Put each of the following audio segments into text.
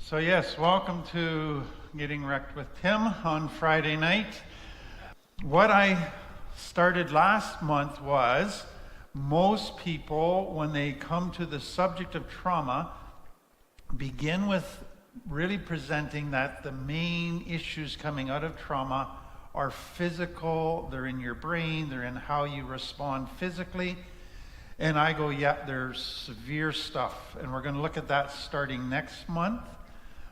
So yes, welcome to Getting Wrecked with Tim on Friday night. What I started last month was most people, when they come to the subject of trauma, begin with really presenting that the main issues coming out of trauma are physical, they're in your brain, they're in how you respond physically. And I go, yeah, there's severe stuff. And we're going to look at that starting next month.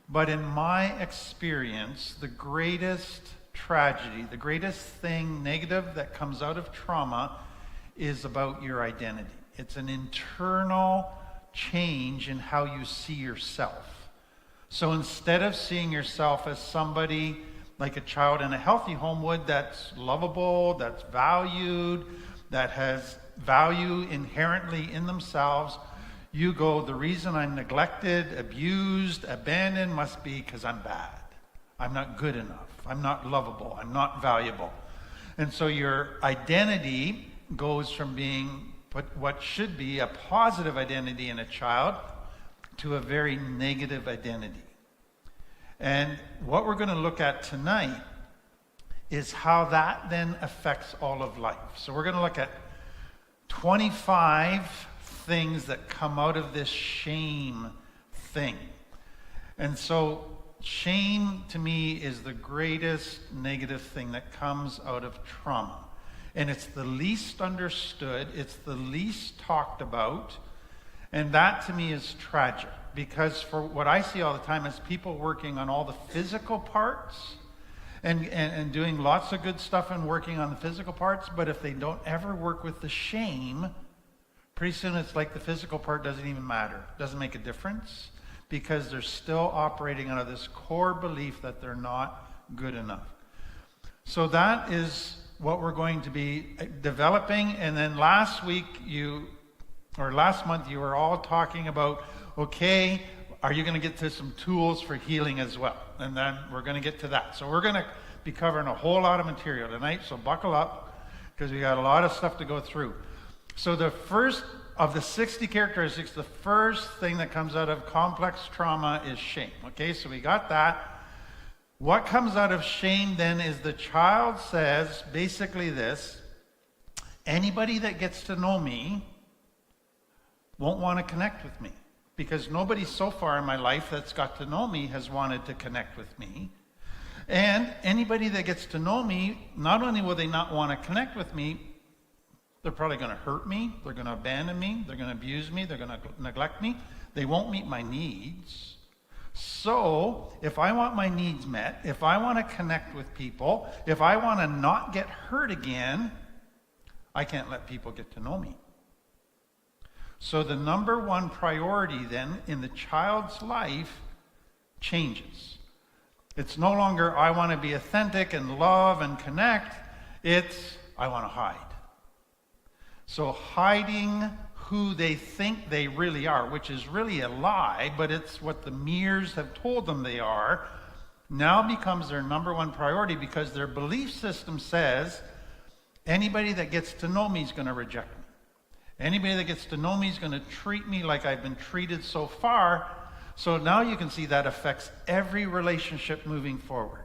But in my experience, the greatest tragedy, the greatest thing negative that comes out of trauma is about your identity. It's an internal change in how you see yourself. So instead of seeing yourself as somebody like a child in a healthy home would, that's lovable, that's valued, that has value inherently in themselves, you go, the reason I'm neglected, abused, abandoned must be because I'm bad. I'm not good enough. I'm not lovable. I'm not valuable. And so your identity goes from being what should be a positive identity in a child to a very negative identity. And what we're going to look at tonight is how that then affects all of life. So we're going to look at 25 things that come out of this shame thing. And so shame to me is the greatest negative thing that comes out of trauma. And it's the least understood, it's the least talked about, and that to me is tragic. Because for what I see all the time is people working on all the physical parts and doing lots of good stuff and working on the physical parts, but if they don't ever work with the shame, pretty soon it's like the physical part doesn't even matter. It doesn't make a difference because they're still operating out of this core belief that they're not good enough. So that is what we're going to be developing. And then last month you were all talking about, okay, are you going to get to some tools for healing as well? And then we're going to get to that. So we're going to be covering a whole lot of material tonight, so buckle up because we got a lot of stuff to go through. So the first of the 60 characteristics, the first thing that comes out of complex trauma is shame. Okay, so we got that. What comes out of shame then is the child says basically this: anybody that gets to know me won't want to connect with me because nobody so far in my life that's got to know me has wanted to connect with me. And anybody that gets to know me, not only will they not want to connect with me, they're probably going to hurt me, they're going to abandon me, they're going to abuse me, they're going to neglect me. They won't meet my needs. So, if I want my needs met, if I want to connect with people, if I want to not get hurt again, I can't let people get to know me. So the number one priority then in the child's life changes. It's no longer I want to be authentic and love and connect, it's I want to hide. So hiding who they think they really are, which is really a lie, but it's what the mirrors have told them they are, now becomes their number one priority because their belief system says anybody that gets to know me is going to reject me. Anybody that gets to know me is going to treat me like I've been treated so far. So now you can see that affects every relationship moving forward.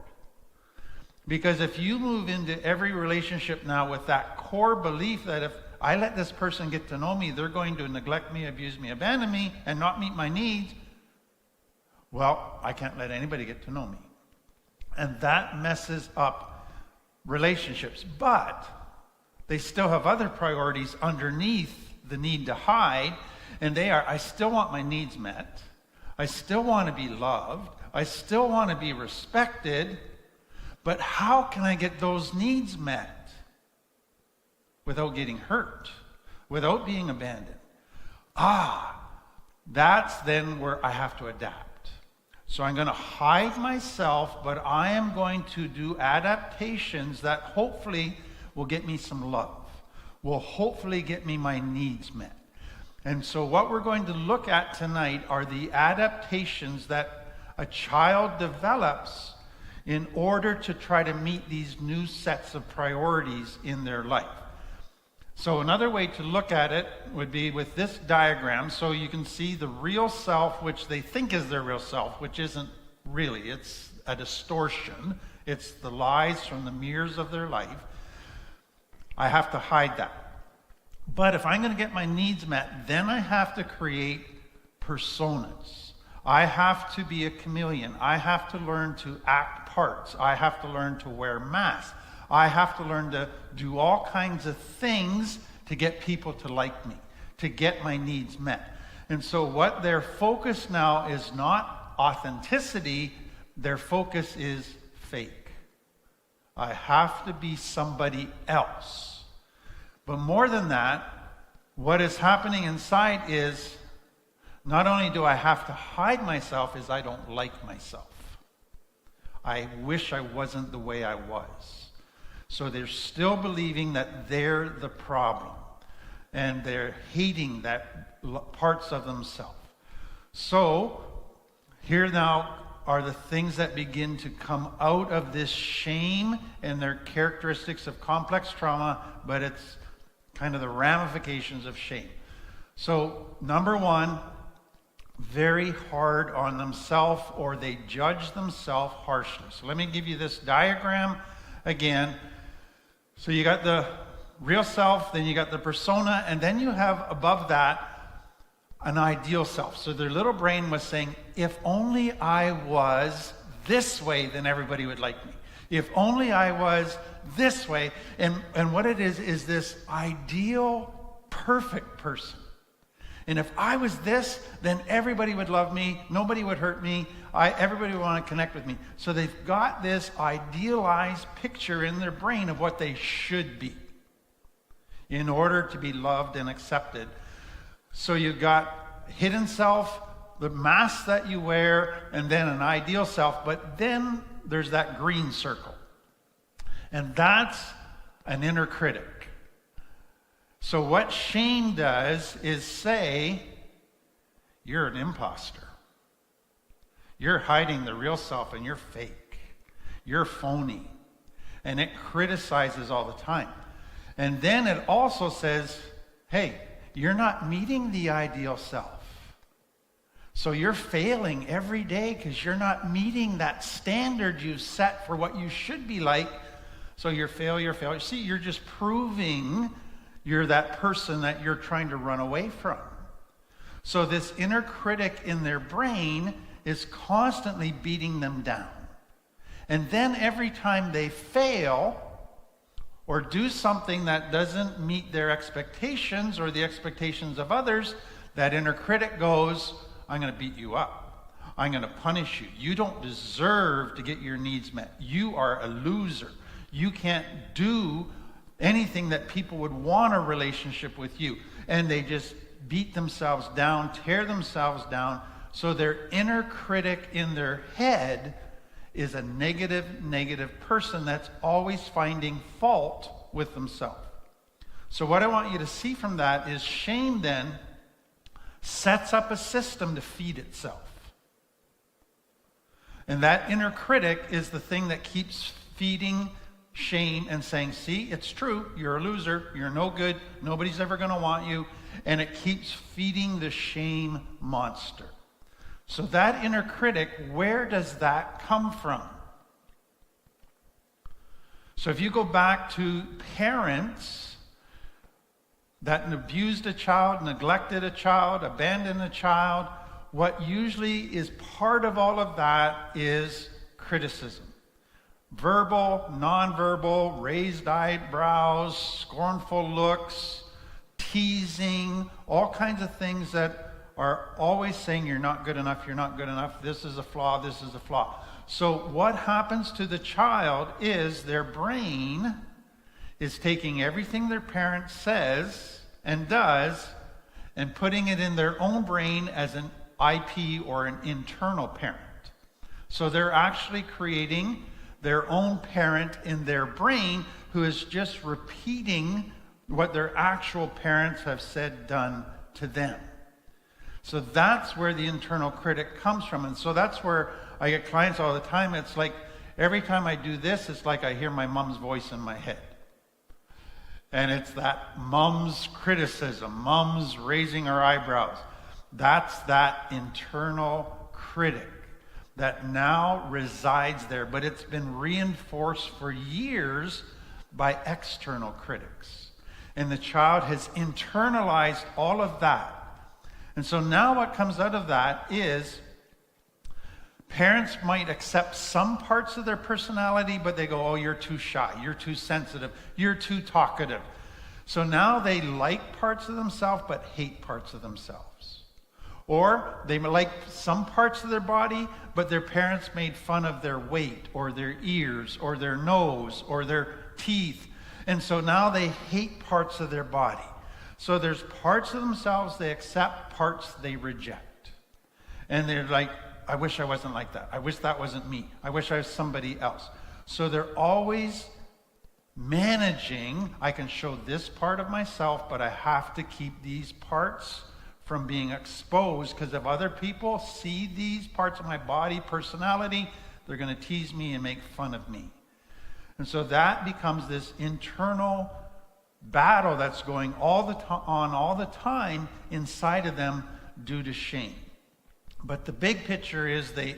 Because if you move into every relationship now with that core belief that if I let this person get to know me, they're going to neglect me, abuse me, abandon me, and not meet my needs, well, I can't let anybody get to know me. And that messes up relationships. But they still have other priorities underneath the need to hide, and they are, I still want my needs met. I still want to be loved. I still want to be respected. But how can I get those needs met without getting hurt, without being abandoned? That's then where I have to adapt. So I'm going to hide myself, but I am going to do adaptations that hopefully will get me some love, will hopefully get me my needs met. And so what we're going to look at tonight are the adaptations that a child develops in order to try to meet these new sets of priorities in their life. So another way to look at it would be with this diagram. So you can see the real self, which they think is their real self, which isn't really. It's a distortion. It's the lies from the mirrors of their life. I have to hide that. But if I'm going to get my needs met, then I have to create personas. I have to be a chameleon. I have to learn to act parts. I have to learn to wear masks. I have to learn to do all kinds of things to get people to like me, to get my needs met. And so what their focus now is not authenticity, their focus is fake. I have to be somebody else. But more than that, what is happening inside is not only do I have to hide myself, is I don't like myself. I wish I wasn't the way I was. So they're still believing that they're the problem. And they're hating that parts of themselves. So here now are the things that begin to come out of this shame and their characteristics of complex trauma, but it's kind of the ramifications of shame. So number one, very hard on themselves, or they judge themselves harshly. So let me give you this diagram again. So you got the real self, then you got the persona, and then you have above that an ideal self. So their little brain was saying, if only I was this way, then everybody would like me. If only I was this way. And what it is this ideal, perfect person. And if I was this, then everybody would love me, nobody would hurt me, everybody would want to connect with me. So they've got this idealized picture in their brain of what they should be in order to be loved and accepted. So you've got hidden self, the mask that you wear, and then an ideal self, but then there's that green circle. And that's an inner critic. So what shame does is say, you're an imposter. You're hiding the real self and you're fake. You're phony. And it criticizes all the time. And then it also says, hey, you're not meeting the ideal self. So you're failing every day because you're not meeting that standard you've set for what you should be like. So you're failure. See, you're just proving you're that person that you're trying to run away from. So this inner critic in their brain is constantly beating them down. And then every time they fail or do something that doesn't meet their expectations or the expectations of others, that inner critic goes, I'm going to beat you up. I'm going to punish you. You don't deserve to get your needs met. You are a loser. You can't do anything that people would want a relationship with you. And they just beat themselves down, tear themselves down. So their inner critic in their head is a negative person that's always finding fault with themselves. So what I want you to see from that is shame then sets up a system to feed itself. And that inner critic is the thing that keeps feeding shame and saying, see, it's true, you're a loser, you're no good, nobody's ever going to want you, and it keeps feeding the shame monster. So that inner critic, where does that come from? So if you go back to parents that abused a child, neglected a child, abandoned a child, what usually is part of all of that is criticism. Verbal, nonverbal, raised eyebrows, scornful looks, teasing, all kinds of things that are always saying you're not good enough, this is a flaw, this is a flaw. So what happens to the child is their brain is taking everything their parent says and does and putting it in their own brain as an IP or an internal parent. So they're actually creating their own parent in their brain who is just repeating what their actual parents have said, done to them. So that's where the internal critic comes from. And so that's where I get clients all the time. It's like every time I do this, it's like I hear my mom's voice in my head. And it's that mom's criticism, mom's raising her eyebrows. That's that internal critic that now resides there, but it's been reinforced for years by external critics. And the child has internalized all of that. And so now what comes out of that is parents might accept some parts of their personality, but they go, oh, you're too shy, you're too sensitive, you're too talkative. So now they like parts of themselves, but hate parts of themselves. Or they like some parts of their body, but their parents made fun of their weight, or their ears, or their nose, or their teeth. And so now they hate parts of their body. So there's parts of themselves they accept, parts they reject. And they're like, I wish I wasn't like that. I wish that wasn't me. I wish I was somebody else. So they're always managing, I can show this part of myself, but I have to keep these parts from being exposed, because if other people see these parts of my body, personality, they're going to tease me and make fun of me. And so that becomes this internal battle that's going on all the time inside of them due to shame. But the big picture is they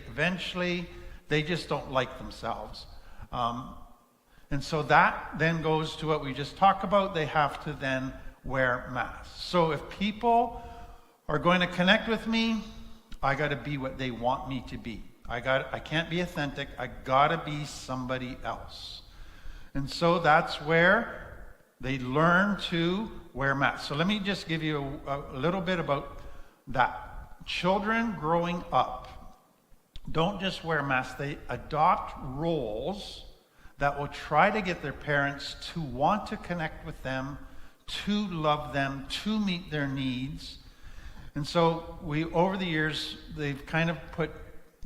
just don't like themselves. And so that then goes to what we just talked about. They have to then wear masks. So if people are going to connect with me, I got to be what they want me to be. I can't be authentic. I got to be somebody else. And so that's where they learn to wear masks. So let me just give you a little bit about that. Children growing up don't just wear masks. They adopt roles that will try to get their parents to want to connect with them, to love them, to meet their needs. And so over the years, they've kind of put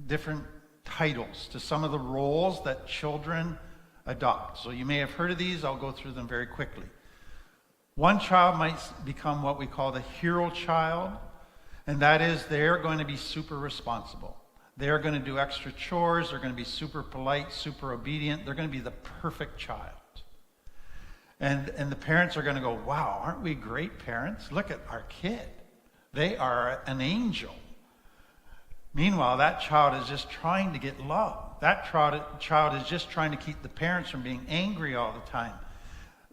different titles to some of the roles that children adopt. So you may have heard of these. I'll go through them very quickly. One child might become what we call the hero child, and that is they're going to be super responsible. They're going to do extra chores. They're going to be super polite, super obedient. They're going to be the perfect child. And the parents are going to go, wow, aren't we great parents? Look at our kid. They are an angel. Meanwhile, that child is just trying to get love. That child is just trying to keep the parents from being angry all the time.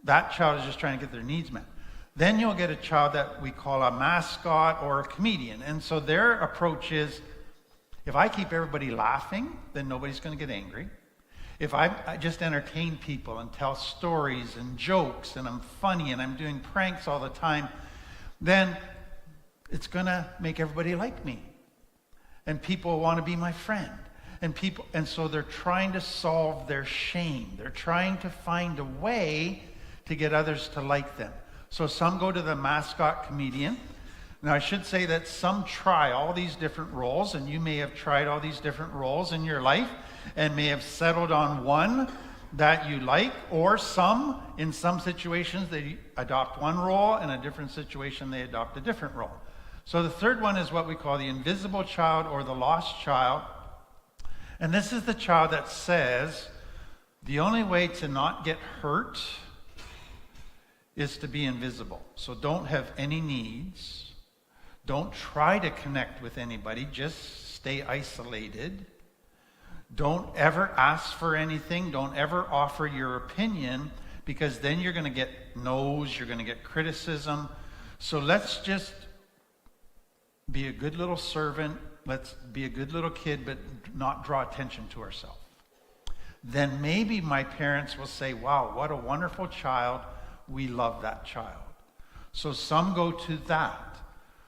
That child is just trying to get their needs met. Then you'll get a child that we call a mascot or a comedian. And so their approach is, if I keep everybody laughing, then nobody's going to get angry. If I just entertain people and tell stories and jokes and I'm funny and I'm doing pranks all the time, then it's going to make everybody like me. And people want to be my friend. And so they're trying to solve their shame. They're trying to find a way to get others to like them. So some go to the mascot comedian. Now I should say that some try all these different roles, and you may have tried all these different roles in your life and may have settled on one that you like, or some, in some situations, they adopt one role, in a different situation they adopt a different role. So the third one is what we call the invisible child or the lost child. And this is the child that says, the only way to not get hurt is to be invisible. So don't have any needs. Don't try to connect with anybody. Just stay isolated. Don't ever ask for anything. Don't ever offer your opinion, because then you're going to get no's, you're going to get criticism. So let's just be a good little servant. Let's be a good little kid, but not draw attention to ourselves. Then maybe my parents will say, wow, what a wonderful child. We love that child. So some go to that.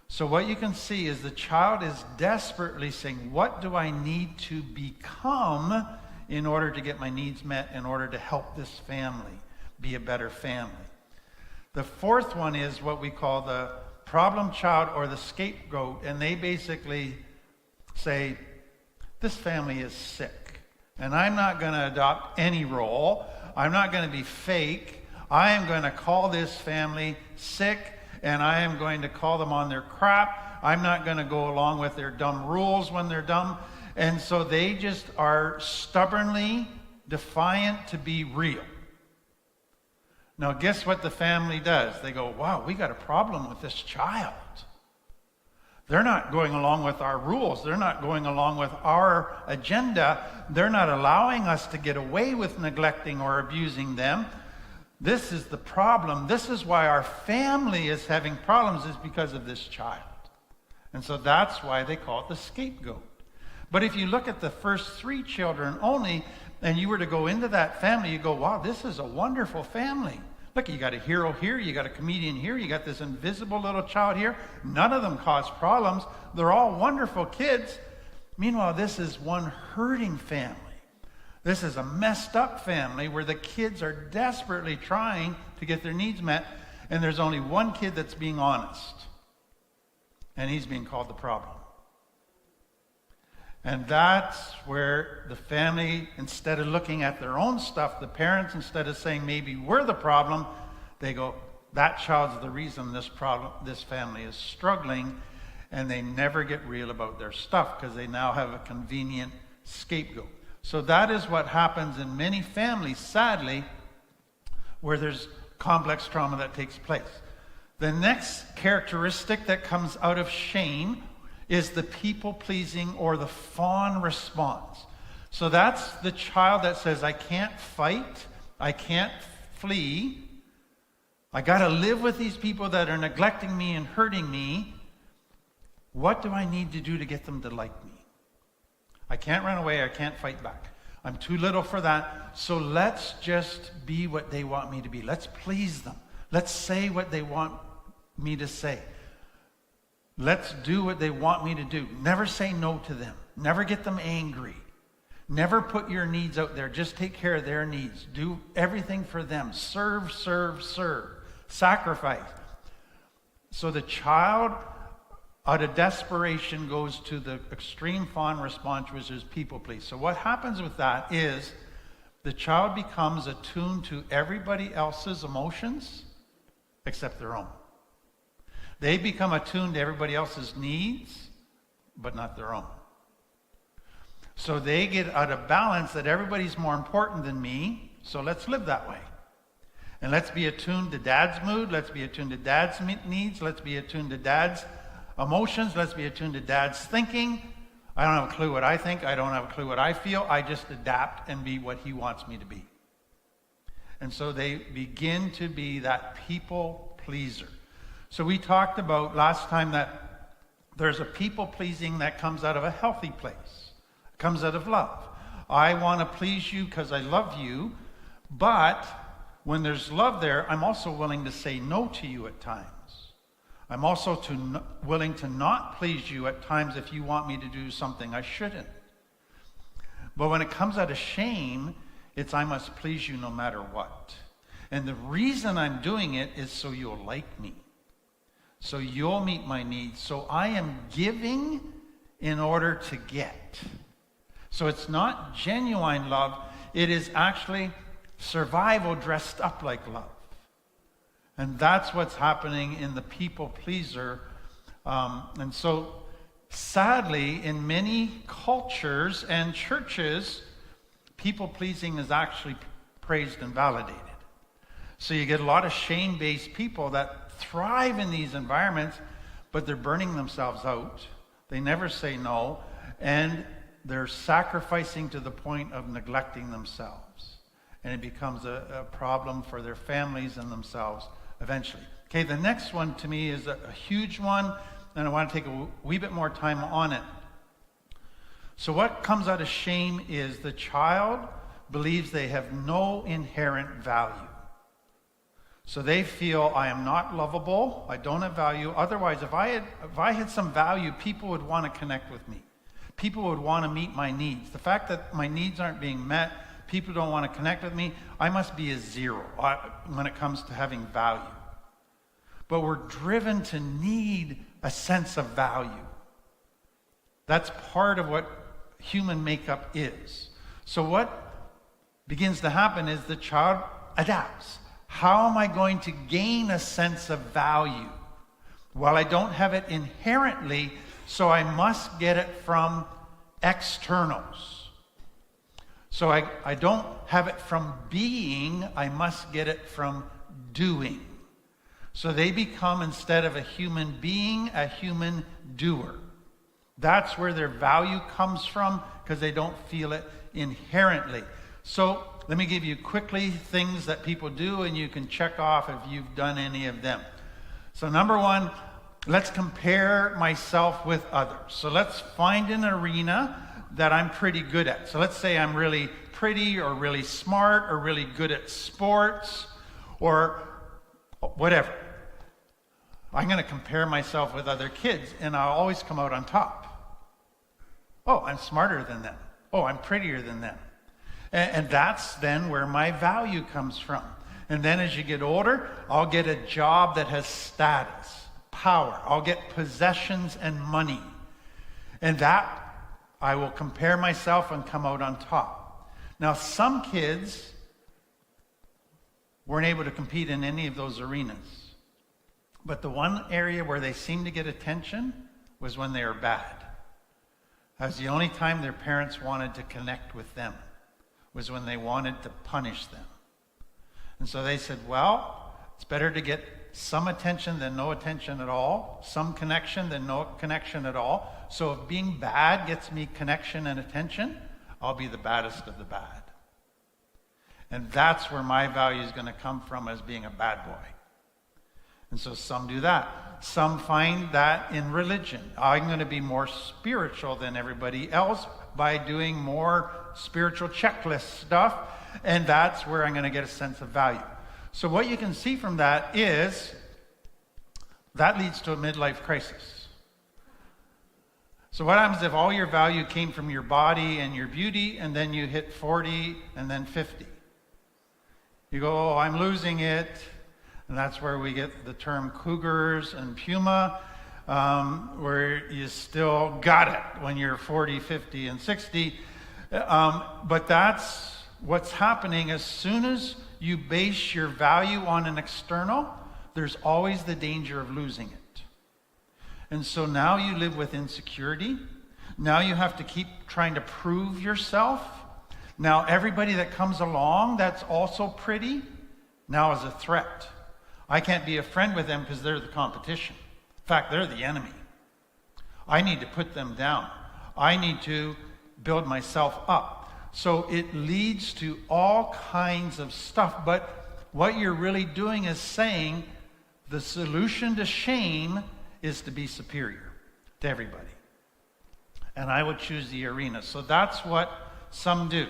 So what you can see is the child is desperately saying, what do I need to become in order to get my needs met, in order to help this family be a better family? The fourth one is what we call the problem child or the scapegoat, and they basically say, this family is sick, and I'm not going to adopt any role. I'm not going to be fake. I am going to call this family sick, and I am going to call them on their crap. I'm not going to go along with their dumb rules when they're dumb. And so they just are stubbornly defiant to be real. Now, guess what the family does? They go, wow, we got a problem with this child. They're not going along with our rules. They're not going along with our agenda. They're not allowing us to get away with neglecting or abusing them. This is the problem. This is why our family is having problems, is because of this child. And so that's why they call it the scapegoat. But if you look at the first 3 children only, and you were to go into that family, you go, wow, this is a wonderful family. Look, you got a hero here, you got a comedian here, you got this invisible little child here. None of them cause problems. They're all wonderful kids. Meanwhile, this is one hurting family. This is a messed up family where the kids are desperately trying to get their needs met, and there's only one kid that's being honest. And he's being called the problem. And that's where the family, instead of looking at their own stuff, the parents, instead of saying maybe we're the problem, they go, that child's the reason this family is struggling, and they never get real about their stuff because they now have a convenient scapegoat. So that is what happens in many families, sadly, where there's complex trauma that takes place. The next characteristic that comes out of shame is the people-pleasing or the fawn response. So that's the child that says, I can't fight, I can't flee, I got to live with these people that are neglecting me and hurting me. What do I need to do to get them to like me? I can't run away, I can't fight back. I'm too little for that, so let's just be what they want me to be. Let's please them. Let's say what they want me to say. Let's do what they want me to do. Never say no to them. Never get them angry. Never put your needs out there. Just take care of their needs. Do everything for them. Serve, serve, serve. Sacrifice. So the child, out of desperation, goes to the extreme fawn response, which is people please. So what happens with that is the child becomes attuned to everybody else's emotions except their own. They become attuned to everybody else's needs, but not their own. So they get out of balance that everybody's more important than me, so let's live that way. And let's be attuned to dad's mood, let's be attuned to dad's needs, let's be attuned to dad's emotions, let's be attuned to dad's thinking. I don't have a clue what I think, I don't have a clue what I feel, I just adapt and be what he wants me to be. And so they begin to be that people pleaser. So we talked about last time that there's a people-pleasing that comes out of a healthy place. It comes out of love. I want to please you because I love you, but when there's love there, I'm also willing to say no to you at times. I'm also willing to not please you at times if you want me to do something I shouldn't. But when it comes out of shame, it's I must please you no matter what. And the reason I'm doing it is so you'll like me. So you'll meet my needs. So I am giving in order to get. So it's not genuine love. It is actually survival dressed up like love. And that's what's happening in the people pleaser. And so sadly, in many cultures and churches, people pleasing is actually praised and validated. So you get a lot of shame-based people that thrive in these environments, but they're burning themselves out. They never say no, and they're sacrificing to the point of neglecting themselves. And it becomes a problem for their families and themselves eventually. Okay, the next one to me is a huge one, and I want to take a wee bit more time on it. So what comes out of shame is the child believes they have no inherent value. So they feel, I am not lovable, I don't have value. Otherwise, if I had some value, people would want to connect with me. People would want to meet my needs. The fact that my needs aren't being met, people don't want to connect with me, I must be a zero when it comes to having value. But we're driven to need a sense of value. That's part of what human makeup is. So what begins to happen is the child adapts. How am I going to gain a sense of value? Well, I don't have it inherently, so I must get it from externals. So I don't have it from being, I must get it from doing. So they become, instead of a human being, a human doer. That's where their value comes from, because they don't feel it inherently. So let me give you quickly things that people do, and you can check off if you've done any of them. So number one, let's compare myself with others. So let's find an arena that I'm pretty good at. So let's say I'm really pretty or really smart or really good at sports or whatever. I'm going to compare myself with other kids, and I'll always come out on top. Oh, I'm smarter than them. Oh, I'm prettier than them. And that's then where my value comes from. And then as you get older, I'll get a job that has status, power. I'll get possessions and money. And that I will compare myself and come out on top. Now, some kids weren't able to compete in any of those arenas. But the one area where they seemed to get attention was when they were bad. That was the only time their parents wanted to connect with them, was when they wanted to punish them. And so they said, well, it's better to get some attention than no attention at all, some connection than no connection at all. So if being bad gets me connection and attention, I'll be the baddest of the bad. And that's where my value is going to come from, as being a bad boy. And so some do that. Some find that in religion. I'm going to be more spiritual than everybody else by doing more spiritual checklist stuff, and that's where I'm going to get a sense of value. So what you can see from that is that leads to a midlife crisis. So what happens if all your value came from your body and your beauty, and then you hit 40 and then 50? You go, oh, I'm losing it. And that's where we get the term cougars and puma, where you still got it when you're 40, 50, and 60. But that's what's happening. As soon as you base your value on an external, there's always the danger of losing it. And so now you live with insecurity. Now you have to keep trying to prove yourself. Now everybody that comes along that's also pretty now is a threat. I can't be a friend with them because they're the competition. In fact, they're the enemy. I need to put them down. I need to build myself up. So it leads to all kinds of stuff. But what you're really doing is saying the solution to shame is to be superior to everybody. And I would choose the arena. So that's what some do.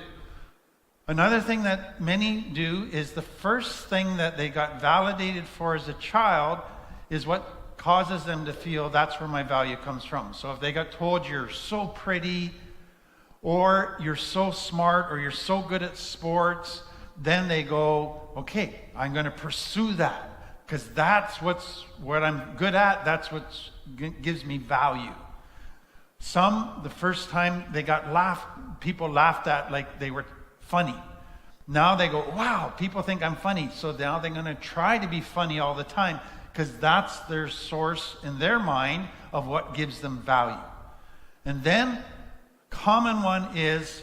Another thing that many do is the first thing that they got validated for as a child is what causes them to feel that's where my value comes from. So if they got told you're so pretty, or you're so smart, or you're so good at sports, then they go, okay, I'm going to pursue that because that's what I'm good at. That's what gives me value. Some, the first time they got people laughed at like they were funny. Now they go, wow, people think I'm funny. So now they're going to try to be funny all the time because that's their source in their mind of what gives them value. And then common one is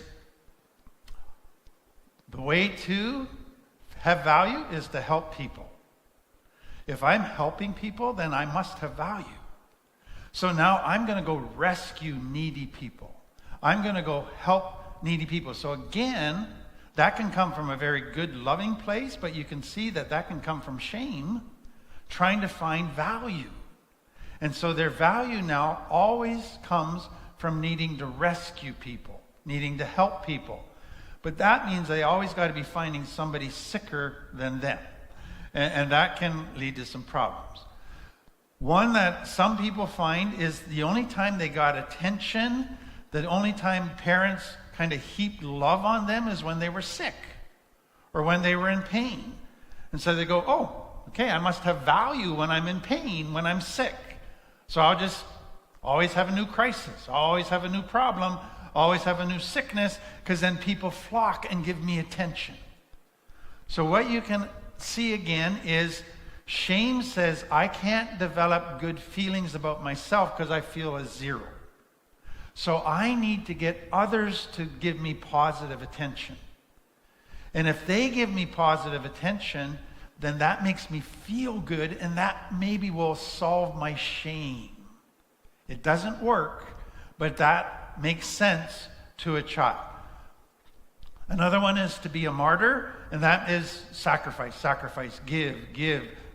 the way to have value is to help people. If I'm helping people, then I must have value. So now I'm going to go rescue needy people. I'm going to go help needy people. So again, that can come from a very good, loving place, but you can see that can come from shame, trying to find value. And so their value now always comes from needing to rescue people, needing to help people. But that means they always got to be finding somebody sicker than them. And that can lead to some problems. One that some people find is the only time they got attention, the only time parents kind of heaped love on them is when they were sick or when they were in pain. And so they go, oh, okay, I must have value when I'm in pain, when I'm sick. So I'll just always have a new crisis, always have a new problem, always have a new sickness, because then people flock and give me attention. So what you can see again is shame says I can't develop good feelings about myself because I feel a zero. So I need to get others to give me positive attention. And if they give me positive attention, then that makes me feel good, and that maybe will solve my shame. It doesn't work, but that makes sense to a child. Another one is to be a martyr, and that is sacrifice, give,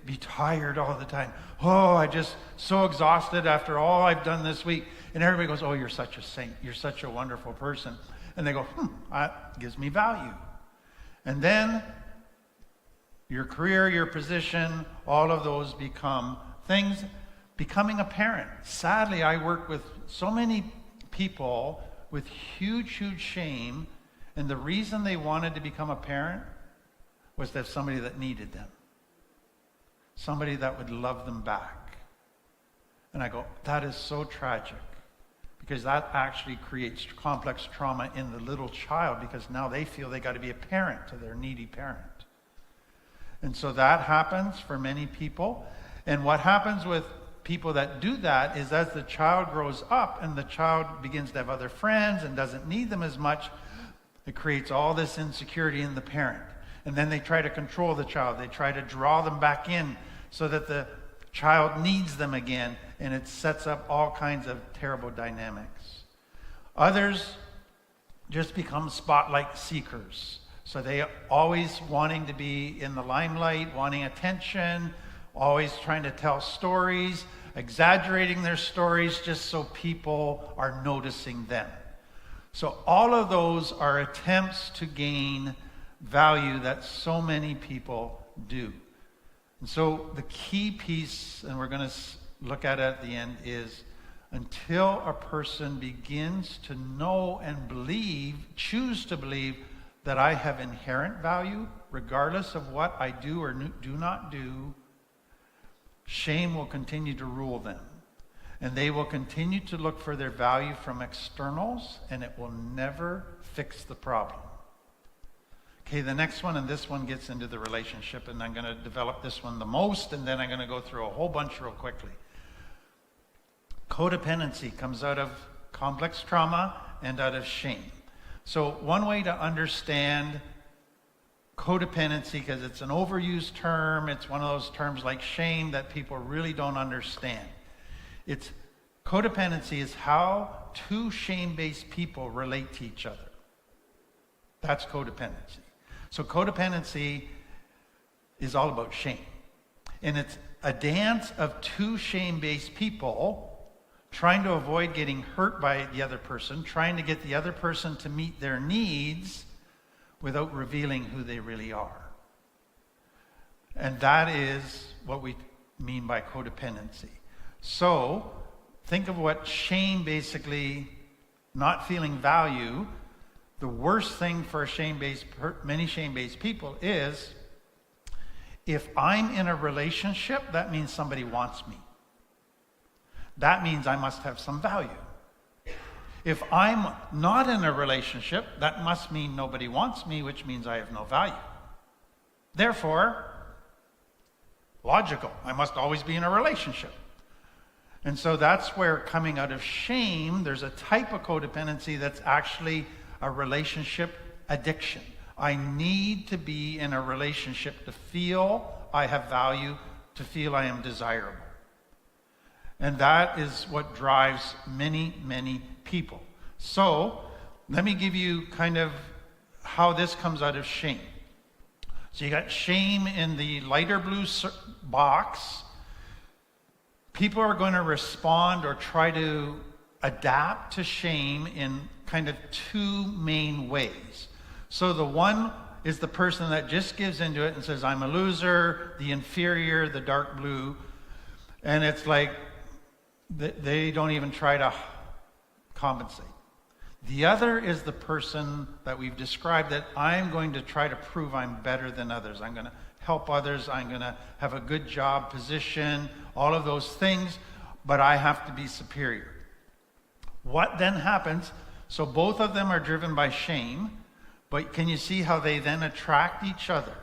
be tired all the time. Oh, I just so exhausted after all I've done this week. And everybody goes, oh, you're such a saint. You're such a wonderful person. And they go, that gives me value. And then your career, your position, all of those become things. Becoming a parent. Sadly, I work with so many people with huge shame, and the reason they wanted to become a parent was that somebody that needed them. Somebody that would love them back. And I go, that is so tragic, because that actually creates complex trauma in the little child, because now they feel they got to be a parent to their needy parent. And so that happens for many people. And what happens with people that do that is, as the child grows up and the child begins to have other friends and doesn't need them as much, it creates all this insecurity in the parent. And then they try to control the child. They try to draw them back in so that the child needs them again, and it sets up all kinds of terrible dynamics. Others just become spotlight seekers. So they always wanting to be in the limelight, wanting attention, always trying to tell stories, exaggerating their stories just so people are noticing them. So all of those are attempts to gain value that so many people do. And so the key piece, and we're going to look at it at the end, is until a person begins to know and believe, choose to believe, that I have inherent value, regardless of what I do or do not do, shame will continue to rule them. And they will continue to look for their value from externals, and it will never fix the problem. Okay, the next one, and this one gets into the relationship, and I'm going to develop this one the most, and then I'm going to go through a whole bunch real quickly. Codependency comes out of complex trauma and out of shame. So one way to understand codependency, because it's an overused term, it's one of those terms like shame that people really don't understand. It's codependency is how two shame-based people relate to each other. That's codependency. So codependency is all about shame. And it's a dance of two shame-based people trying to avoid getting hurt by the other person, trying to get the other person to meet their needs without revealing who they really are. And that is what we mean by codependency. So think of what shame basically, not feeling value, the worst thing for many shame-based people is, if I'm in a relationship, that means somebody wants me. That means I must have some value. If I'm not in a relationship, that must mean nobody wants me, which means I have no value. Therefore, logical, I must always be in a relationship. And so that's where, coming out of shame, there's a type of codependency that's actually a relationship addiction. I need to be in a relationship to feel I have value, to feel I am desirable. And that is what drives many, many people. So let me give you kind of how this comes out of shame. So you got shame in the lighter blue box. People are going to respond or try to adapt to shame in kind of two main ways. So the one is the person that just gives into it and says, I'm a loser, the inferior, the dark blue. And it's like they don't even try to compensate. The other is the person that we've described, that I'm going to try to prove I'm better than others. I'm going to help others. I'm going to have a good job, position, all of those things, but I have to be superior. What then happens? So both of them are driven by shame, but can you see how they then attract each other?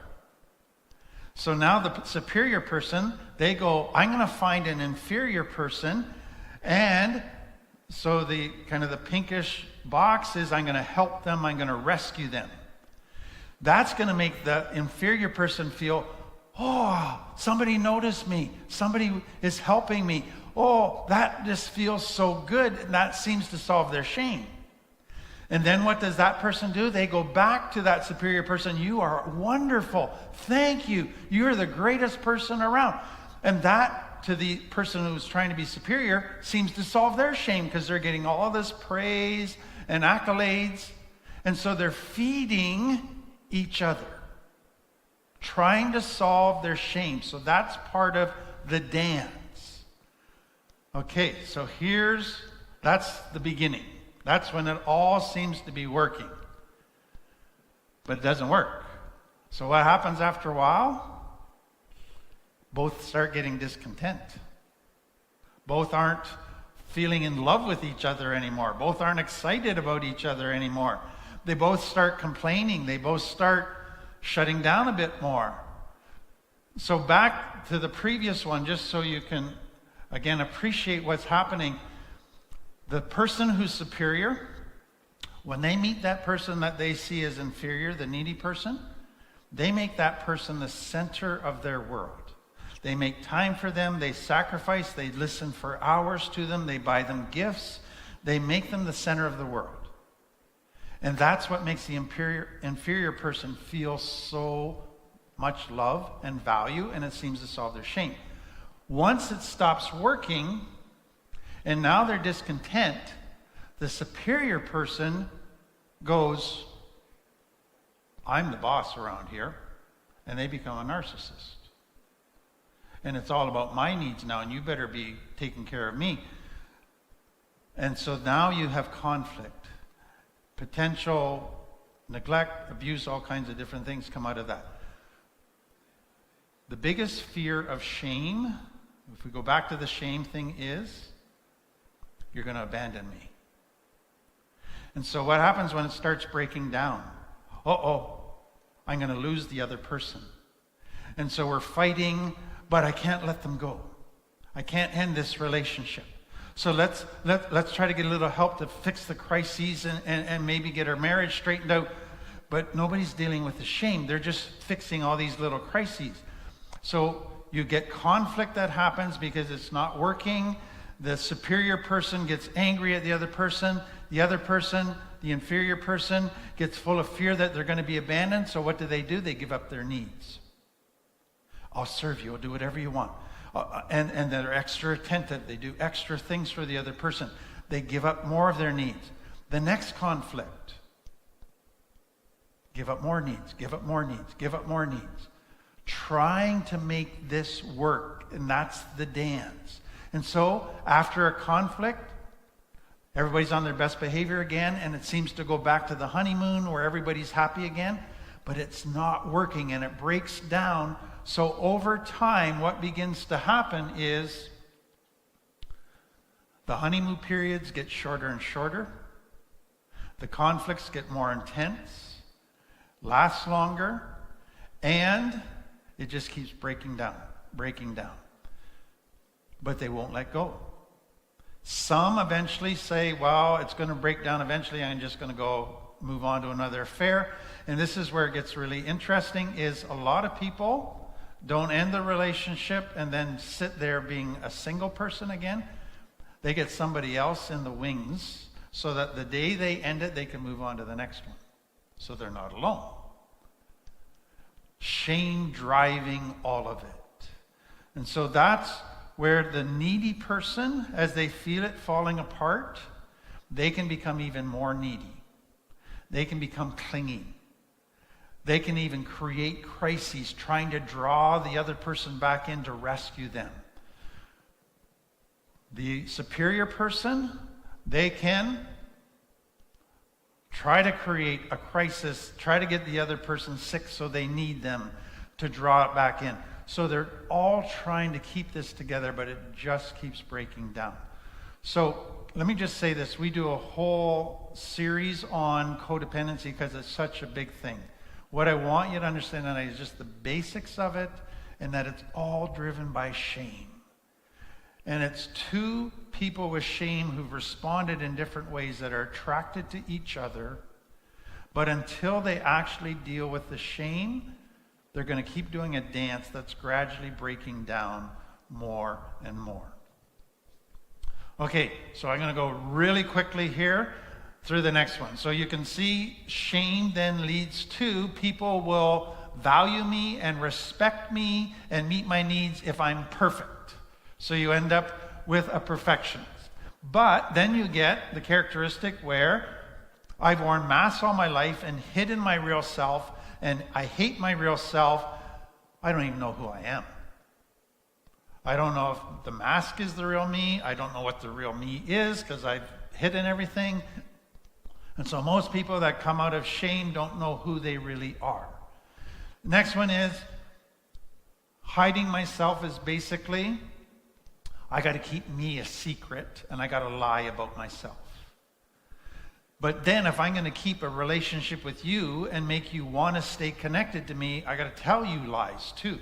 So now the superior person, they go, I'm going to find an inferior person, and so the kind of the pinkish box is, I'm going to help them, I'm going to rescue them. That's going to make the inferior person feel, Oh, somebody noticed me. Somebody is helping me. Oh, that just feels so good. And that seems to solve their shame. And then what does that person do? They go back to that superior person. You are wonderful. Thank you. You're the greatest person around. And that, to the person who's trying to be superior, seems to solve their shame because they're getting all this praise and accolades. And so they're feeding each other, trying to solve their shame. So that's part of the dance. Okay, so that's the beginning. That's when it all seems to be working. But it doesn't work. So what happens after a while? Both start getting discontent. Both aren't feeling in love with each other anymore. Both aren't excited about each other anymore. They both start complaining. They both start shutting down a bit more. So back to the previous one, just so you can, again, appreciate what's happening. The person who's superior, when they meet that person that they see as inferior, the needy person, they make that person the center of their world. They make time for them, they sacrifice, they listen for hours to them, they buy them gifts, they make them the center of the world. And that's what makes the inferior person feel so much love and value, and it seems to solve their shame. Once it stops working, and now they're discontent, the superior person goes, I'm the boss around here, and they become a narcissist. And it's all about my needs now, and you better be taking care of me. And so now you have conflict, potential neglect, abuse, all kinds of different things come out of that. The biggest fear of shame, if we go back to the shame thing, is you're going to abandon me. And so what happens when it starts breaking down? I'm going to lose the other person. And so we're fighting, but I can't let them go. I can't end this relationship. So let's try to get a little help to fix the crises and maybe get our marriage straightened out. But nobody's dealing with the shame. They're just fixing all these little crises. So you get conflict that happens because it's not working. The superior person gets angry at the other person. The other person, the inferior person, gets full of fear that they're going to be abandoned. So what do? They give up their needs. I'll serve you. I'll do whatever you want. And they're extra attentive. They do extra things for the other person. They give up more of their needs. The next conflict. Give up more needs. Give up more needs. Give up more needs. Trying to make this work. And that's the dance. And so, after a conflict, everybody's on their best behavior again, and it seems to go back to the honeymoon where everybody's happy again, but it's not working, and it breaks down. So over time, what begins to happen is the honeymoon periods get shorter and shorter, the conflicts get more intense, last longer, and it just keeps breaking down. But they won't let go. Some eventually say, well, it's going to break down eventually. I'm just going to go move on to another affair. And this is where it gets really interesting, is a lot of people don't end the relationship and then sit there being a single person again. They get somebody else in the wings so that the day they end it, they can move on to the next one. So they're not alone. Shame driving all of it. And so that's where the needy person, as they feel it falling apart, they can become even more needy. They can become clingy. They can even create crises, trying to draw the other person back in to rescue them. The superior person, they can try to create a crisis, try to get the other person sick so they need them to draw it back in. So they're all trying to keep this together, but it just keeps breaking down. So let me just say this. We do a whole series on codependency because it's such a big thing. What I want you to understand tonight is just the basics of it, and that it's all driven by shame. And it's two people with shame who've responded in different ways that are attracted to each other, but until they actually deal with the shame, they're going to keep doing a dance that's gradually breaking down more and more. Okay, so I'm going to go really quickly here through the next one. So you can see shame then leads to people will value me and respect me and meet my needs if I'm perfect. So you end up with a perfectionist. But then you get the characteristic where I've worn masks all my life and hidden my real self, and I hate my real self. I don't even know who I am. I don't know if the mask is the real me. I don't know what the real me is because I've hidden everything. And so most people that come out of shame don't know who they really are. Next one is hiding myself is basically, I got to keep me a secret and I got to lie about myself. But then if I'm going to keep a relationship with you and make you want to stay connected to me, I got to tell you lies too.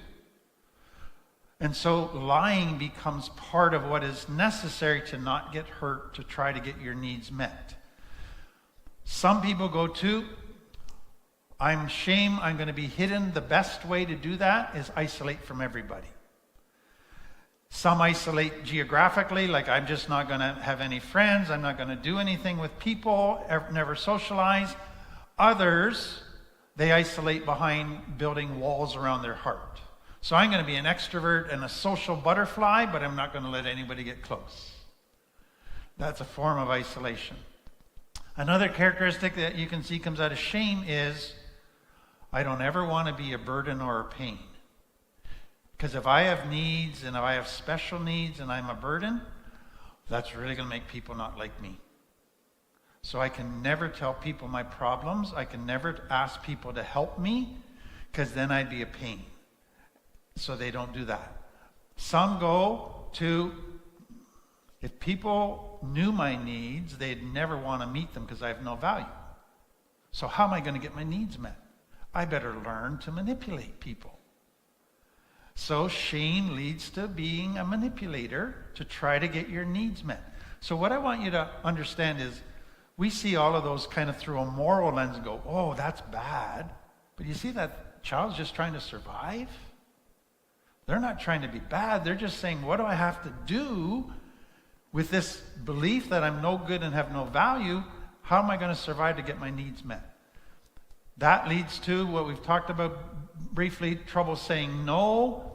And so lying becomes part of what is necessary to not get hurt, to try to get your needs met. Some people go to, I'm shame, I'm going to be hidden. The best way to do that is isolate from everybody. Some isolate geographically, like I'm just not going to have any friends, I'm not going to do anything with people, never socialize. Others, they isolate behind building walls around their heart. So I'm going to be an extrovert and a social butterfly, but I'm not going to let anybody get close. That's a form of isolation. Another characteristic that you can see comes out of shame is, I don't ever want to be a burden or a pain. Because if I have needs and if I have special needs and I'm a burden, that's really going to make people not like me. So I can never tell people my problems. I can never ask people to help me because then I'd be a pain. So they don't do that. Some go to, if people knew my needs, they'd never want to meet them because I have no value. So how am I going to get my needs met? I better learn to manipulate people. So shame leads to being a manipulator to try to get your needs met. So what I want you to understand is we see all of those kind of through a moral lens and go, oh, that's bad. But you see that child's just trying to survive? They're not trying to be bad. They're just saying, what do I have to do with this belief that I'm no good and have no value? How am I going to survive to get my needs met? That leads to what we've talked about briefly, trouble saying no,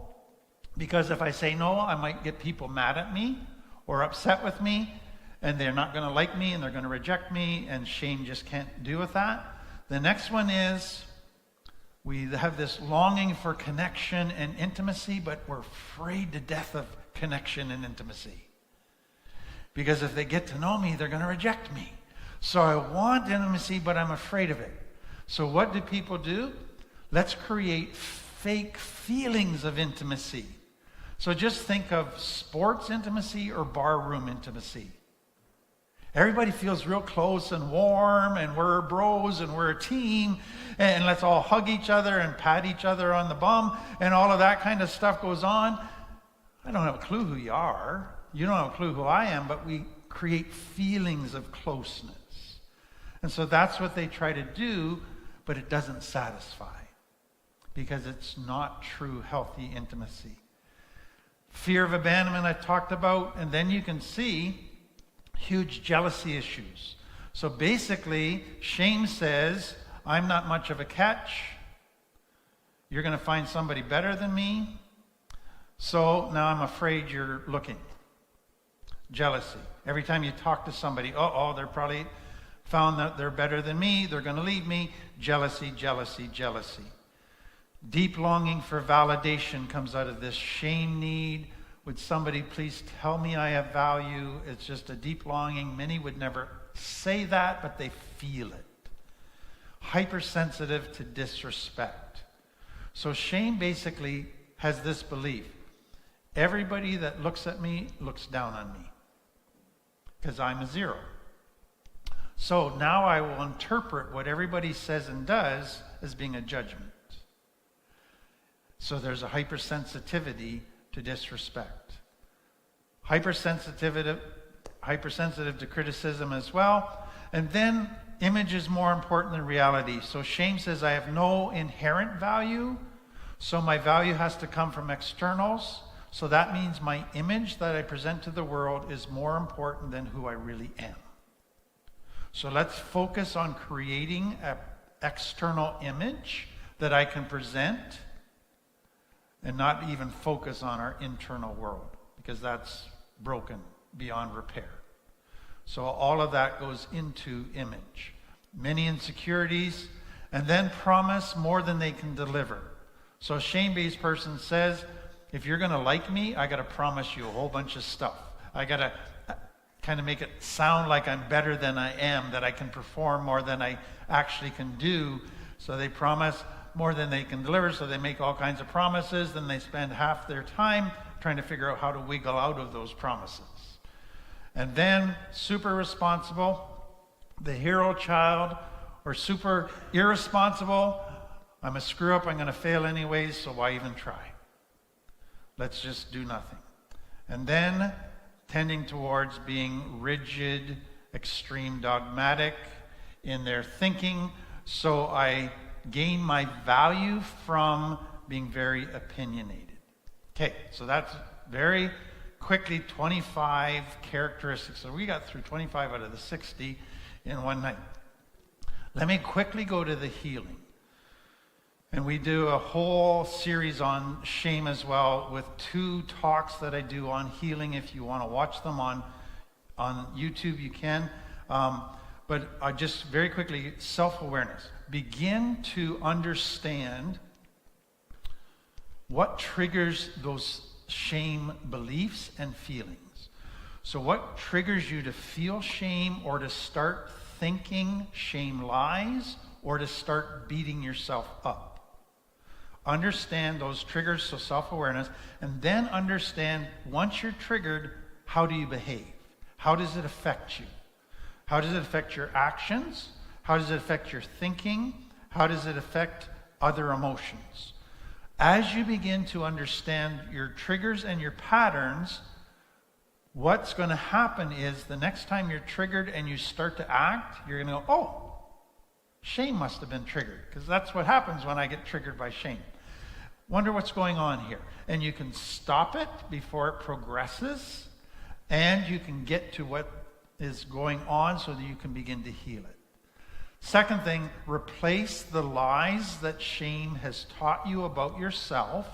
because if I say no, I might get people mad at me or upset with me, and they're not going to like me and they're going to reject me, and shame just can't do with that. The next one is we have this longing for connection and intimacy, but we're afraid to death of connection and intimacy. Because if they get to know me, they're going to reject me. So I want intimacy, but I'm afraid of it. So what do people do? Let's create fake feelings of intimacy. So just think of sports intimacy or barroom intimacy. Everybody feels real close and warm, and we're bros and we're a team, and let's all hug each other and pat each other on the bum, and all of that kind of stuff goes on. I don't have a clue who you are. You don't have a clue who I am, but we create feelings of closeness. And so that's what they try to do, but it doesn't satisfy because it's not true, healthy intimacy. Fear of abandonment I talked about, and then you can see huge jealousy issues. So basically, shame says, I'm not much of a catch. You're going to find somebody better than me. So now I'm afraid you're looking. Jealousy. Every time you talk to somebody, they're probably found that they're better than me. They're going to leave me. Jealousy, jealousy, jealousy. Deep longing for validation comes out of this shame need. Would somebody please tell me I have value? It's just a deep longing. Many would never say that, but they feel it. Hypersensitive to disrespect. So shame basically has this belief. Everybody that looks at me looks down on me because I'm a zero. So now I will interpret what everybody says and does as being a judgment. So there's a hypersensitivity to disrespect. Hypersensitive to criticism as well. And then image is more important than reality. So shame says I have no inherent value, So my value has to come from externals. So that means my image that I present to the world is more important than who I really am. So let's focus on creating an external image that I can present and not even focus on our internal world, because that's broken beyond repair. So all of that goes into image. Many insecurities, and then promise more than they can deliver. So a shame-based person says, if you're going to like me, I got to promise you a whole bunch of stuff. I got to kind of make it sound like I'm better than I am, that I can perform more than I actually can do. So they promise more than they can deliver, so they make all kinds of promises, then they spend half their time trying to figure out how to wiggle out of those promises. And then super responsible, the hero child, or super irresponsible, I'm a screw up, I'm going to fail anyways, so why even try? Let's just do nothing. And then tending towards being rigid, extreme dogmatic in their thinking, so I gain my value from being very opinionated. Okay, so that's very quickly 25 characteristics. So we got through 25 out of the 60 in one night. Let me quickly go to the healing. And we do a whole series on shame as well, with 2 talks that I do on healing. If you want to watch them on YouTube, you can. But I just very quickly, self-awareness. Begin to understand what triggers those shame beliefs and feelings. So what triggers you to feel shame, or to start thinking shame lies, or to start beating yourself up? Understand those triggers, so self-awareness, and then understand, once you're triggered, how do you behave? How does it affect you? How does it affect your actions? How does it affect your thinking? How does it affect other emotions? As you begin to understand your triggers and your patterns, what's going to happen is the next time you're triggered and you start to act, you're going to go, oh, shame must have been triggered, because that's what happens when I get triggered by shame. Wonder what's going on here. And you can stop it before it progresses, and you can get to what is going on so that you can begin to heal it. Second thing, replace the lies that shame has taught you about yourself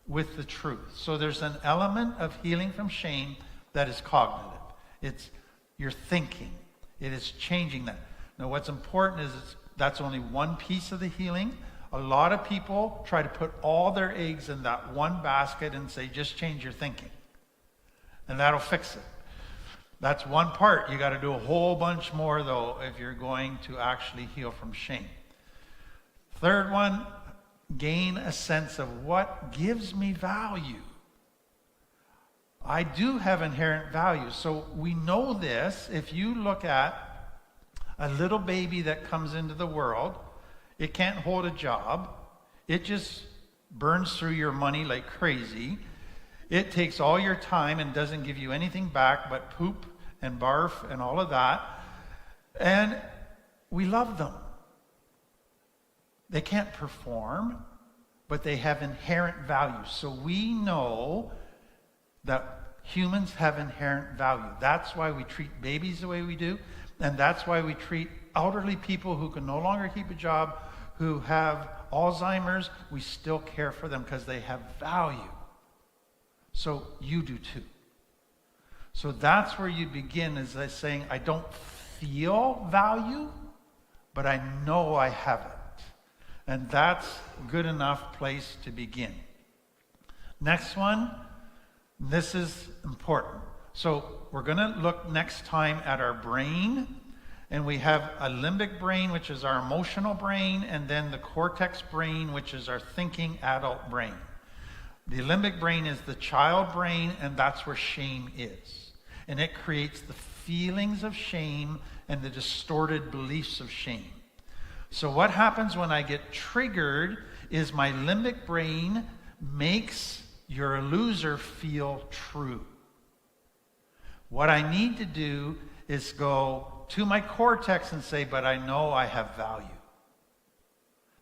with the truth. So there's an element of healing from shame that is cognitive. It's your thinking. It is changing that. Now what's important is that's only one piece of the healing. A lot of people try to put all their eggs in that one basket and say, just change your thinking, and that'll fix it. That's one part. You got to do a whole bunch more, though, if you're going to actually heal from shame. Third one, gain a sense of what gives me value. I do have inherent value. So we know this. If you look at a little baby that comes into the world, it can't hold a job. It just burns through your money like crazy. It takes all your time and doesn't give you anything back but poop and barf and all of that. And we love them. They can't perform, but they have inherent value. So we know that humans have inherent value. That's why we treat babies the way we do. And that's why we treat elderly people who can no longer keep a job, who have Alzheimer's. We still care for them because they have value. So you do too. So that's where you begin, is by saying, I don't feel value, but I know I have it. And that's a good enough place to begin. Next one, this is important. So we're going to look next time at our brain. And we have a limbic brain, which is our emotional brain, and then the cortex brain, which is our thinking adult brain. The limbic brain is the child brain, and that's where shame is. And it creates the feelings of shame and the distorted beliefs of shame. So what happens when I get triggered is my limbic brain makes "you're a loser" feel true. What I need to do is go to my cortex and say, but I know I have value.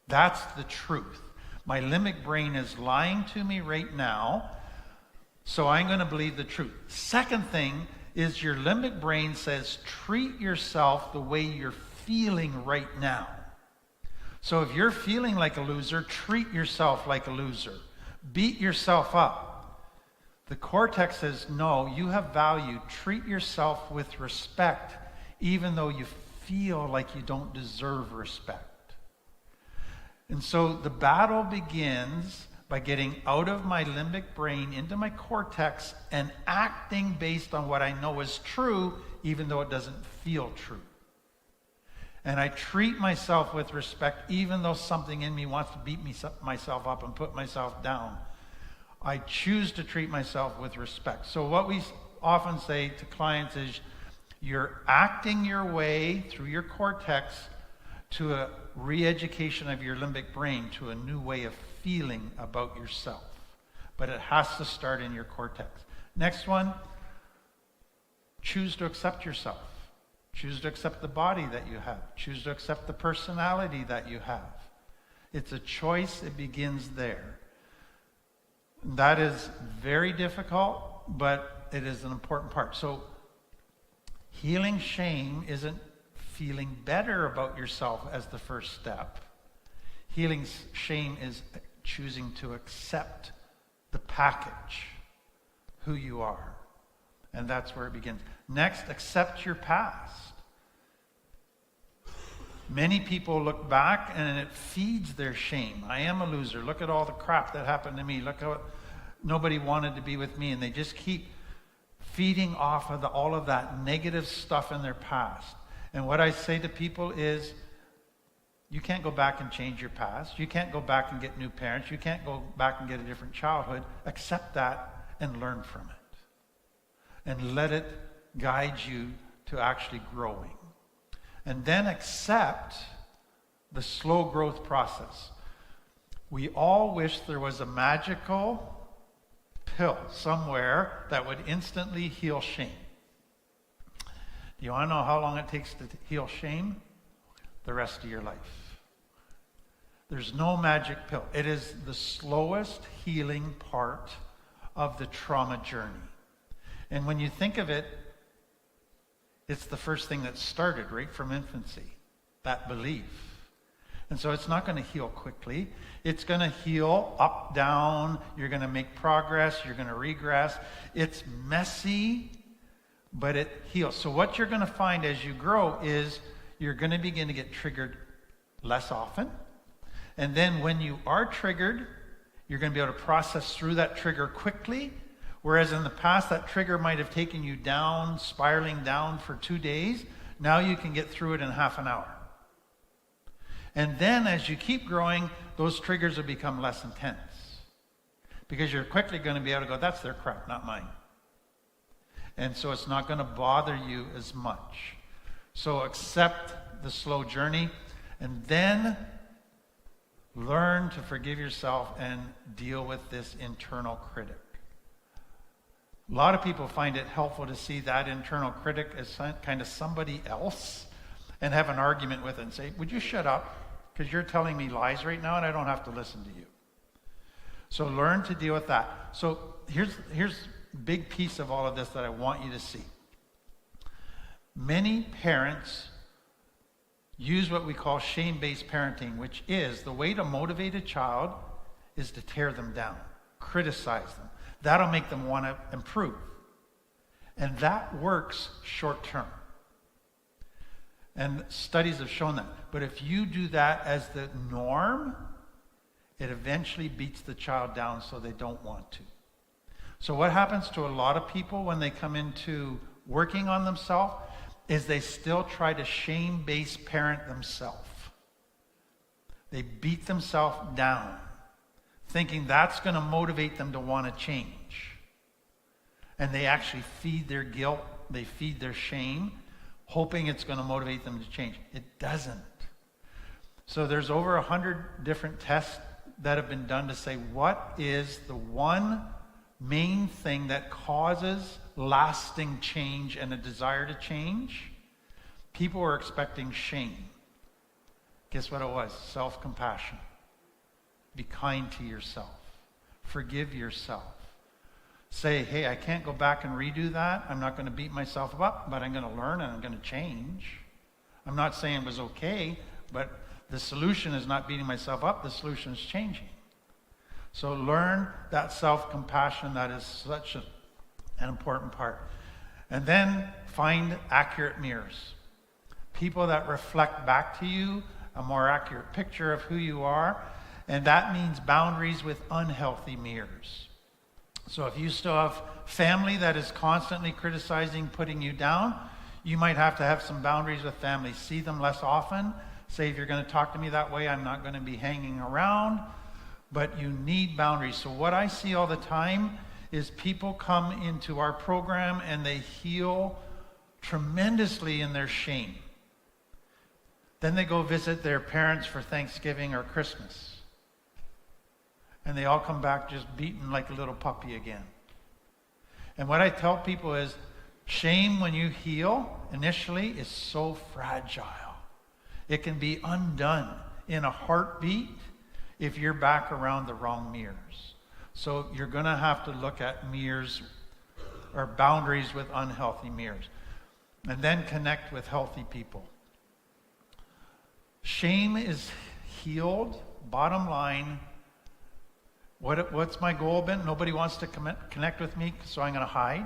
That's the truth. My limbic brain is lying to me right now, so I'm going to believe the truth. Second thing is your limbic brain says, treat yourself the way you're feeling right now. So if you're feeling like a loser, treat yourself like a loser. Beat yourself up. The cortex says, no, you have value. Treat yourself with respect, even though you feel like you don't deserve respect. And so the battle begins by getting out of my limbic brain into my cortex and acting based on what I know is true, even though it doesn't feel true. And I treat myself with respect, even though something in me wants to beat myself up and put myself down. I choose to treat myself with respect. So what we often say to clients is, you're acting your way through your cortex to a re-education of your limbic brain, to a new way of feeling about yourself. But it has to start in your cortex. Next one, choose to accept yourself. Choose to accept the body that you have. Choose to accept the personality that you have. It's a choice. It begins there. That is very difficult, but it is an important part. So healing shame isn't feeling better about yourself as the first step. Healing shame is choosing to accept the package, who you are. And that's where it begins. Next, accept your past. Many people look back and it feeds their shame. I am a loser. Look at all the crap that happened to me. Look how nobody wanted to be with me. And they just keep feeding off of all of that negative stuff in their past. And what I say to people is, you can't go back and change your past. You can't go back and get new parents. You can't go back and get a different childhood. Accept that and learn from it. And let it guide you to actually growing. And then accept the slow growth process. We all wish there was a magical pill somewhere that would instantly heal shame. Do you want to know how long it takes to heal shame? The rest of your life. There's no magic pill. It is the slowest healing part of the trauma journey. And when you think of it, it's the first thing that started right from infancy, that belief. And so it's not going to heal quickly. It's going to heal up, down. You're going to make progress. You're going to regress. It's messy, but it heals. So what you're going to find as you grow is you're going to begin to get triggered less often. And then when you are triggered, you're going to be able to process through that trigger quickly. Whereas in the past, that trigger might have taken you down, spiraling down for 2 days. Now you can get through it in half an hour. And then as you keep growing, those triggers will become less intense. Because you're quickly going to be able to go, that's their crap, not mine. And so it's not going to bother you as much. So accept the slow journey and then learn to forgive yourself and deal with this internal critic. A lot of people find it helpful to see that internal critic as kind of somebody else and have an argument with it and say, would you shut up? Because you're telling me lies right now and I don't have to listen to you. So learn to deal with that. So here's a big piece of all of this that I want you to see. Many parents use what we call shame-based parenting, which is the way to motivate a child is to tear them down, criticize them. That'll make them want to improve. And that works short term. And studies have shown that. But if you do that as the norm, it eventually beats the child down so they don't want to. So what happens to a lot of people when they come into working on themselves is they still try to shame-based parent themselves. They beat themselves down, thinking that's going to motivate them to want to change. And they actually feed their guilt, they feed their shame, hoping it's going to motivate them to change. It doesn't. So there's over 100 different tests that have been done to say what is the one main thing that causes lasting change and a desire to change. People were expecting shame. Guess what it was? Self-compassion. Be kind to yourself. Forgive yourself. Say, hey, I can't go back and redo that. I'm not going to beat myself up, but I'm going to learn and I'm going to change. I'm not saying it was okay, but the solution is not beating myself up. The solution is changing. So learn that self-compassion. That is such an important part. And then find accurate mirrors. People that reflect back to you a more accurate picture of who you are. And that means boundaries with unhealthy mirrors. So if you still have family that is constantly criticizing, putting you down, you might have to have some boundaries with family. See them less often. Say, if you're going to talk to me that way, I'm not going to be hanging around. But you need boundaries. So what I see all the time is people come into our program and they heal tremendously in their shame. Then they go visit their parents for Thanksgiving or Christmas. And they all come back just beaten like a little puppy again. And what I tell people is, shame when you heal initially is so fragile. It can be undone in a heartbeat if you're back around the wrong mirrors. So you're going to have to look at mirrors or boundaries with unhealthy mirrors. And then connect with healthy people. Shame is healed. Bottom line, what's my goal been? Nobody wants to connect with me, so I'm going to hide.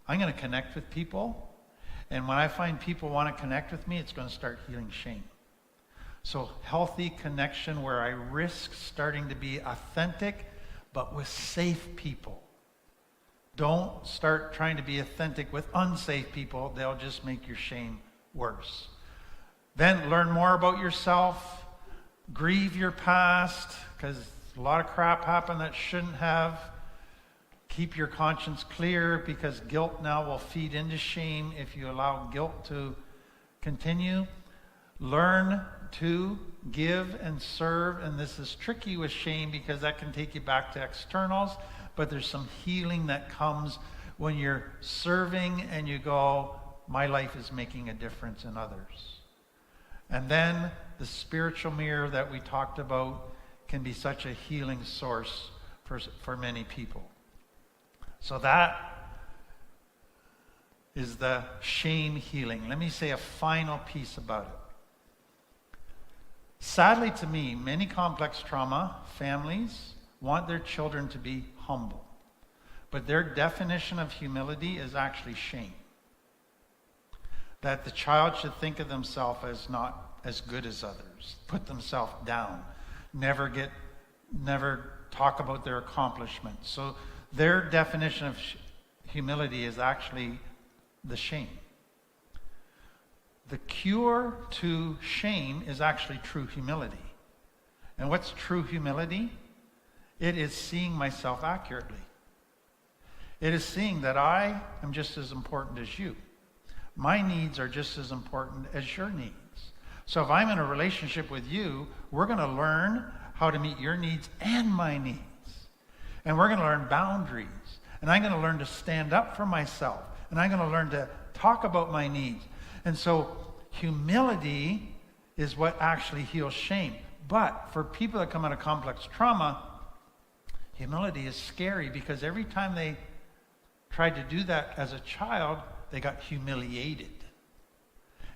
I'm going to connect with people. And when I find people want to connect with me, it's going to start healing shame. So healthy connection where I risk starting to be authentic, but with safe people. Don't start trying to be authentic with unsafe people. They'll just make your shame worse. Then learn more about yourself. Grieve your past, because a lot of crap happened that shouldn't have. Keep your conscience clear, because guilt now will feed into shame if you allow guilt to continue. Learn to give and serve, and this is tricky with shame because that can take you back to externals, but there's some healing that comes when you're serving and you go, my life is making a difference in others. And then the spiritual mirror that we talked about can be such a healing source for many people. So that is the shame healing. Let me say a final piece about it. Sadly to me, many complex trauma families want their children to be humble. But their definition of humility is actually shame. That the child should think of themselves as not as good as others, put themselves down, never talk about their accomplishments. So their definition of humility is actually the shame. The cure to shame is actually true humility. And what's true humility? It is seeing myself accurately. It is seeing that I am just as important as you. My needs are just as important as your needs. So if I'm in a relationship with you, we're going to learn how to meet your needs and my needs. And we're going to learn boundaries. And I'm going to learn to stand up for myself. And I'm going to learn to talk about my needs. And so humility is what actually heals shame. But for people that come out of complex trauma, humility is scary because every time they tried to do that as a child, they got humiliated.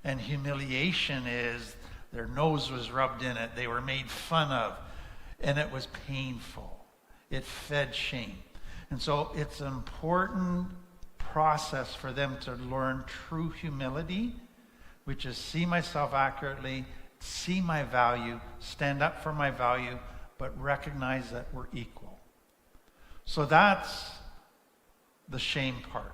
And humiliation is their nose was rubbed in it. They were made fun of. And it was painful. It fed shame. And so it's an important process for them to learn true humility, which is see myself accurately, see my value, stand up for my value, but recognize that we're equal. So that's the shame part.